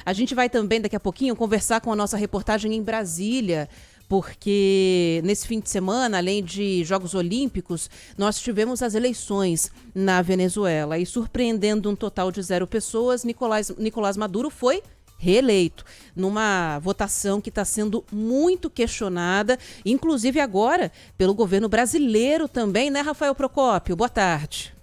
A gente vai também, daqui a pouquinho, conversar com a nossa reportagem em Brasília, porque nesse fim de semana, além de Jogos Olímpicos, nós tivemos as eleições na Venezuela. E surpreendendo um total de 0 pessoas, Nicolás Maduro foi reeleito, numa votação que está sendo muito questionada, inclusive agora pelo governo brasileiro também, né, Rafael Procópio? Boa tarde.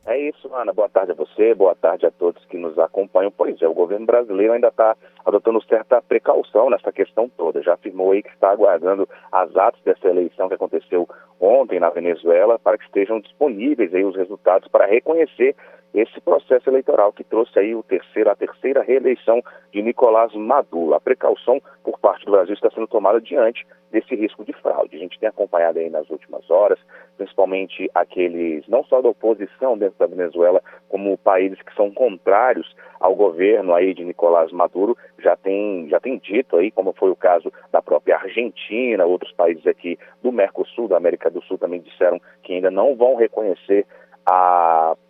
É isso, Ana. Boa tarde a você, boa tarde a todos que nos acompanham. Pois é, o governo brasileiro ainda está adotando certa precaução nessa questão toda. Já afirmou aí que está aguardando as atas dessa eleição que aconteceu ontem na Venezuela para que estejam disponíveis aí os resultados para reconhecer esse processo eleitoral que trouxe aí a terceira reeleição de Nicolás Maduro. A precaução por parte do Brasil está sendo tomada diante desse risco de fraude. A gente tem acompanhado aí nas últimas horas, principalmente aqueles, não só da oposição dentro da Venezuela, como países que são contrários ao governo aí de Nicolás Maduro, já tem dito aí, como foi o caso da própria Argentina, outros países aqui do Mercosul, da América do Sul, também disseram que ainda não vão reconhecer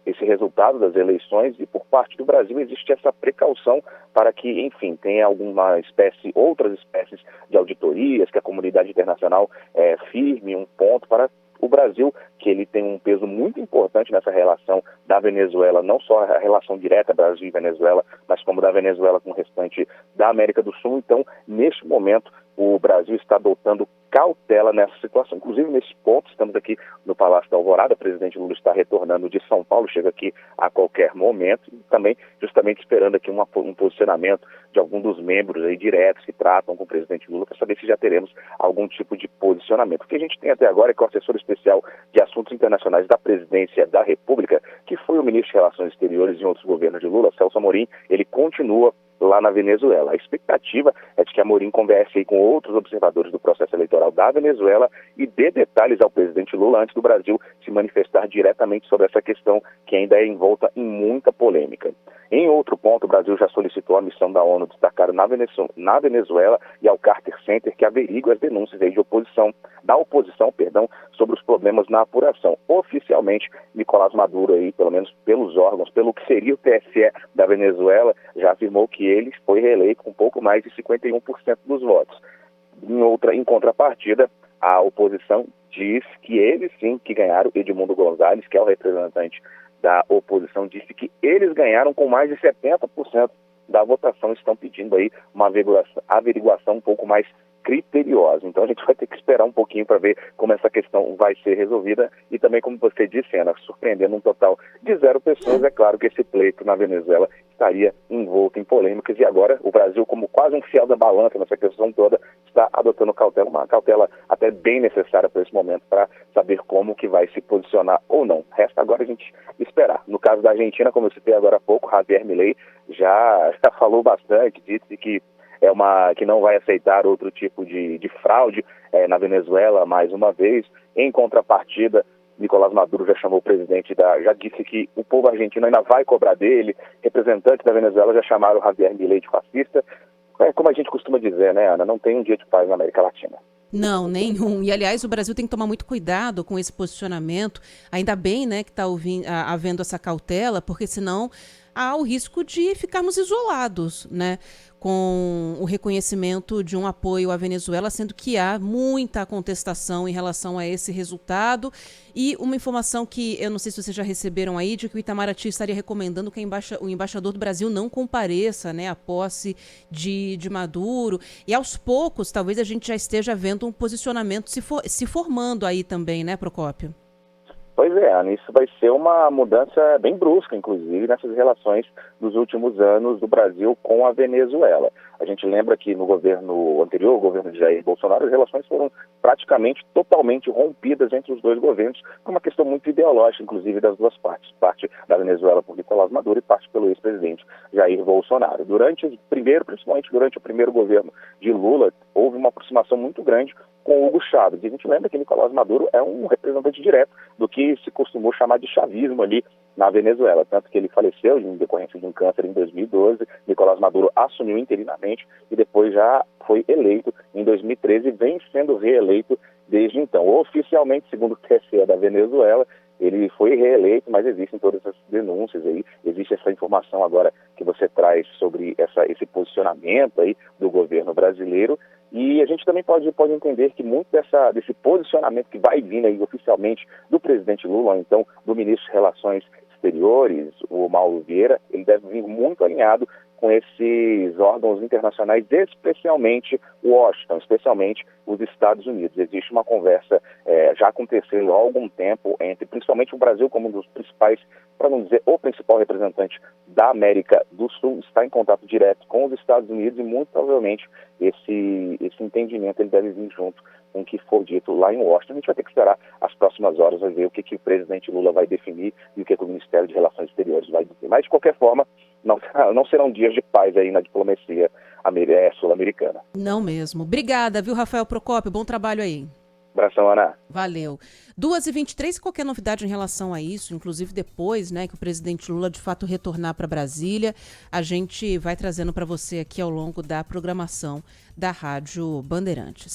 esse resultado das eleições, e por parte do Brasil existe essa precaução para que, enfim, tenha outras espécies de auditorias, que a comunidade internacional firme um ponto para o Brasil, que ele tem um peso muito importante nessa relação da Venezuela, não só a relação direta Brasil e Venezuela, mas como da Venezuela com o restante da América do Sul. Então, neste momento, o Brasil está adotando cautela nessa situação. Inclusive, nesse ponto, estamos aqui no Palácio da Alvorada, o presidente Lula está retornando de São Paulo, chega aqui a qualquer momento, e também justamente esperando aqui um posicionamento de algum dos membros aí diretos que tratam com o presidente Lula, para saber se já teremos algum tipo de posicionamento. O que a gente tem até agora é que o assessor especial de Assuntos Internacionais da Presidência da República, que foi o ministro de Relações Exteriores em outros governos de Lula, Celso Amorim, ele continua lá na Venezuela. A expectativa é de que Amorim converse aí com outros observadores do processo eleitoral da Venezuela e dê detalhes ao presidente Lula antes do Brasil se manifestar diretamente sobre essa questão que ainda é envolta em muita polêmica. Em outro ponto, o Brasil já solicitou a missão da ONU destacada na Venezuela e ao Carter Center, que averigua as denúncias aí da oposição, sobre os problemas na apuração. Oficialmente, Nicolás Maduro aí, pelo menos pelos órgãos, pelo que seria o TSE da Venezuela, já afirmou que ele foi reeleito com pouco mais de 51% dos votos. Em contrapartida, a oposição diz que eles sim que ganharam. Eduardo Gonzalez, que é o representante da oposição, disse que eles ganharam com mais de 70% da votação. Estão pedindo aí uma averiguação um pouco mais criteriosa. Então a gente vai ter que esperar um pouquinho para ver como essa questão vai ser resolvida e também, como você disse, Ana, surpreendendo um total de 0 pessoas, é claro que esse pleito na Venezuela estaria envolto em polêmicas e agora o Brasil, como quase um fiel da balança nessa questão toda, está adotando cautela, uma cautela até bem necessária para esse momento, para saber como que vai se posicionar ou não. Resta agora a gente esperar. No caso da Argentina, como eu citei agora há pouco, Javier Milei já falou bastante, disse que que não vai aceitar outro tipo de fraude na Venezuela mais uma vez. Em contrapartida, Nicolás Maduro já chamou o presidente, já disse que o povo argentino ainda vai cobrar dele. Representantes da Venezuela já chamaram o Javier Milei de fascista. Como a gente costuma dizer, né, Ana? Não tem um dia de paz na América Latina. Não, nenhum. E, aliás, o Brasil tem que tomar muito cuidado com esse posicionamento. Ainda bem, né, que está havendo essa cautela, porque senão há o risco de ficarmos isolados, né, com o reconhecimento de um apoio à Venezuela, sendo que há muita contestação em relação a esse resultado. E uma informação que eu não sei se vocês já receberam aí, de que o Itamaraty estaria recomendando que o embaixador do Brasil não compareça, né, à posse de Maduro. E aos poucos, talvez a gente já esteja vendo um posicionamento se formando aí também, né, Procópio? Pois é, Ana, isso vai ser uma mudança bem brusca, inclusive, nessas relações dos últimos anos do Brasil com a Venezuela. A gente lembra que no governo anterior, o governo de Jair Bolsonaro, as relações foram praticamente totalmente rompidas entre os dois governos, por uma questão muito ideológica, inclusive, das duas partes. Parte da Venezuela por Nicolás Maduro e parte pelo ex-presidente Jair Bolsonaro. Principalmente durante o primeiro governo de Lula, houve uma aproximação muito grande com Hugo Chávez. E a gente lembra que Nicolás Maduro é um representante direto do que se costumou chamar de chavismo ali na Venezuela, tanto que ele faleceu em decorrência de um câncer em 2012, Nicolás Maduro assumiu interinamente e depois já foi eleito em 2013 e vem sendo reeleito desde então. Oficialmente, segundo o TSE da Venezuela, ele foi reeleito, mas existem todas essas denúncias aí, existe essa informação agora que você traz sobre esse posicionamento aí do governo brasileiro, e a gente também pode entender que muito desse posicionamento que vai vindo aí oficialmente do presidente Lula, ou então do ministro de Relações Exteriores, o Mauro Vieira, ele deve vir muito alinhado com esses órgãos internacionais, especialmente Washington, especialmente os Estados Unidos. Existe uma conversa já acontecendo há algum tempo entre, principalmente o Brasil, como um dos principais, para não dizer o principal representante da América do Sul, está em contato direto com os Estados Unidos e muito provavelmente esse entendimento ele deve vir junto com o que for dito lá em Washington. A gente vai ter que esperar as próximas horas, vai ver o que o presidente Lula vai definir e o que o Ministério de Relações Exteriores vai dizer. Mas, de qualquer forma, não serão dias de paz aí na diplomacia sul-americana. Não mesmo. Obrigada, viu, Rafael Procópio? Bom trabalho aí. Abração, Ana. Valeu. 2h23, qualquer novidade em relação a isso, inclusive depois, né, que o presidente Lula de fato retornar para Brasília, a gente vai trazendo para você aqui ao longo da programação da Rádio Bandeirantes.